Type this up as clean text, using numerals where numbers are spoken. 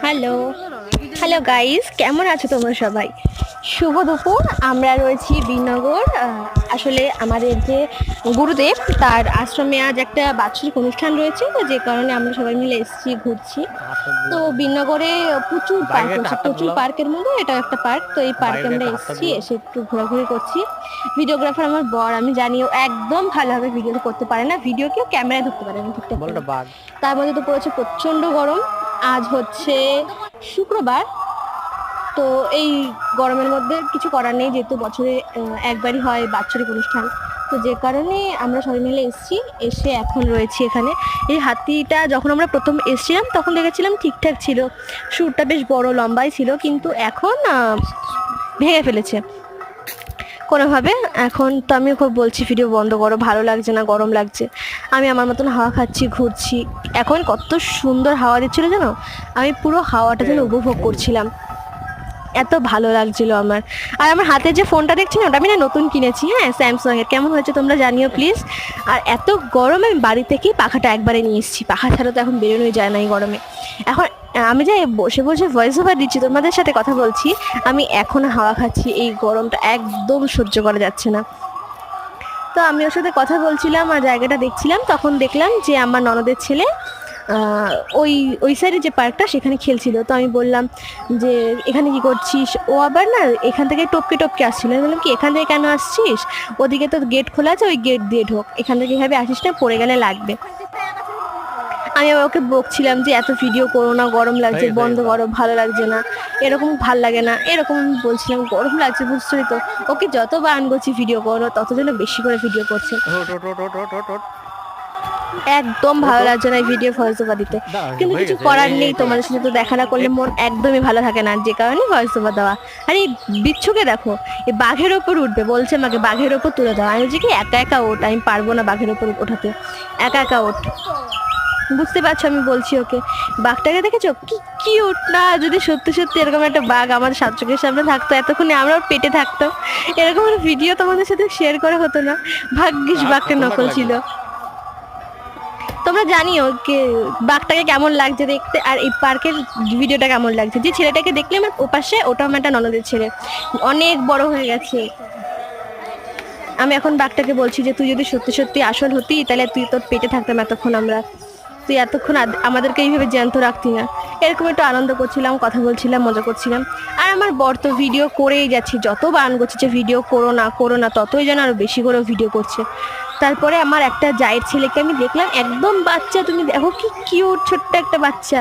Hello hello guys, কেমন আছো তোমরা সবাই? শুভ দুপুর। আমরা রয়েছি বীরনগর। আসলে আমাদের যে গুরুদেব তার আশ্রমে আজ একটা বাৎসরিক অনুষ্ঠান রয়েছে, তো যে কারণে আমরা সবাই মিলে এসেছি, ঘুরছি। তো বীরনগরে প্রচুর পার্ক রয়েছে, প্রচুর পার্কের মধ্যে এটা একটা পার্ক। তো এই পার্কে আমরা এসেছি, এসে একটু ঘোরাঘুরি করছি। ভিডিওগ্রাফার আমার বর, আমি জানিও একদম ভালোভাবে ভিডিও করতে পারে না, ভিডিও কেউ ক্যামেরায় ধরতে পারে না ঠিকঠাক করে। তার মধ্যে তো পড়েছে প্রচন্ড গরম। আজ হচ্ছে শুক্রবার। তো এই গরমের মধ্যে কিছু করার নেই, যেহেতু বছরে একবারই হয় বাৎসরিক অনুষ্ঠান। তো যে কারণে আমরা সবাই মিলে এসেছি, এসে এখন রয়েছি এখানে। এই হাতিটা যখন আমরা প্রথম এসেছিলাম তখন দেখেছিলাম ঠিকঠাক ছিল, সুরটা বেশ বড় লম্বাই ছিল, কিন্তু এখন ভেঙে ফেলেছে কোনোভাবে। এখন তো আমি খুব বলছি ভিডিও বন্ধ করো, ভালো লাগছে না, গরম লাগছে। আমি আমার মতন হাওয়া খাচ্ছি, ঘুরছি। এখন কত সুন্দর হাওয়া দিচ্ছিল জানো, আমি পুরো হাওয়াটা যেন উপভোগ করছিলাম, এত ভালো লাগছিল আমার। আর আমার হাতে যে ফোনটা দেখছি না, ওটা আমি না নতুন কিনেছি, হ্যাঁ, স্যামসাংয়ের। কেমন হয়েছে তোমরা জানিও প্লিজ। আর এত গরমে আমি বাড়ি থেকেই পাখাটা একবারে নিয়ে এসেছি, পাখা ছাড়া তো এখন বেরোনোই যায় না এই গরমে। এখন আমি যে বসে বসে ভয়েস ওভার দিচ্ছি, তোমাদের সাথে কথা বলছি, আমি এখন হাওয়া খাচ্ছি, এই গরমটা একদম সহ্য করা যাচ্ছে না। তো আমি ওর সাথে কথা বলছিলাম আর জায়গাটা দেখছিলাম, তখন দেখলাম যে আমার ননদের ছেলে ওই ওই সাইডে যে পার্কটা সেখানে খেলছিল। তো আমি বললাম যে এখানে কি করছিস? ও আবার না এখান থেকে টপকে টপকে আসছিল। আমি বললাম কি এখান থেকে কেন আসছিস? ওদিকে তো গেট খোলা আছে, ওই গেট দিয়ে ঢোক, এখান থেকে এভাবে আসিস না, পড়ে গেলে লাগবে। আমি আবার ওকে বকছিলাম যে এত ভিডিও করো না, গরম লাগছে, বন্ধ করো, ভালো লাগছে না, এরকম ভাল লাগে না, এরকম বলছিলাম। গরম লাগছে বুঝছোই তো। ওকে যত বারণ করছি ভিডিও করো, তত যেন বেশি করে ভিডিও করছে। একদম ভালো লাগছে না এই ভিডিও ভয়েস ওভার দিতে, কিন্তু কিছু করার নেই, তোমাদের সাথে তো দেখা না করলে মন একদমই ভালো থাকে না, যে কারণে ভয়েস ওভার দেওয়া। আর এই বিচ্ছুকে দেখো, এই বাঘের ওপর উঠবে, বলছে আমাকে বাঘের ওপর তুলে দাও। আমি বলছি কি একা একা ওঠ, আমি পারবো না বাঘের ওপর ওঠাতে, একা একা ওঠ। বুঝতে পারছো আমি বলছি ওকে। বাঘটাকে দেখেছো কি কিউট না? যদি সত্যি সত্যি এরকম একটা বাঘ আমাদের সাত চোখের সামনে থাকতো, এতক্ষণে আমরাও পেটে থাকতাম। এরকম একটা ভিডিও তোমাদের সাথে শেয়ার করা হতো না। ভাগ্যিস বাঘটা নকল ছিল। তোমরা জানিও কে বাঘটাকে কেমন লাগছে দেখতে, আর এই পার্কের ভিডিওটা কেমন লাগছে। যে ছেলেটাকে দেখলে আমার ওপাশে, ওটা আমার একটা ননদের ছেলে, অনেক বড় হয়ে গেছে। আমি এখন বাঘটাকে বলছি যে তুই যদি সত্যি সত্যি আসল হতি, তাহলে তুই তোর পেটে থাকতাম এতক্ষণ আমরা, তুই এতক্ষণ আমাদেরকে এইভাবে জ্যান্ত রাখতি না। এরকম একটু আনন্দ করছিলাম, কথা বলছিলাম, মজা করছিলাম। আর আমার বর তো ভিডিও করেই যাচ্ছি, যত বারণ করছে যে ভিডিও করো না করো না, ততই যেন আরো বেশি করে ভিডিও করছে। তারপরে আমার একটা জায়ের ছেলেকে আমি দেখলাম, একদম বাচ্চা, তুমি দেখো কি কিউট ছোট্ট একটা বাচ্চা।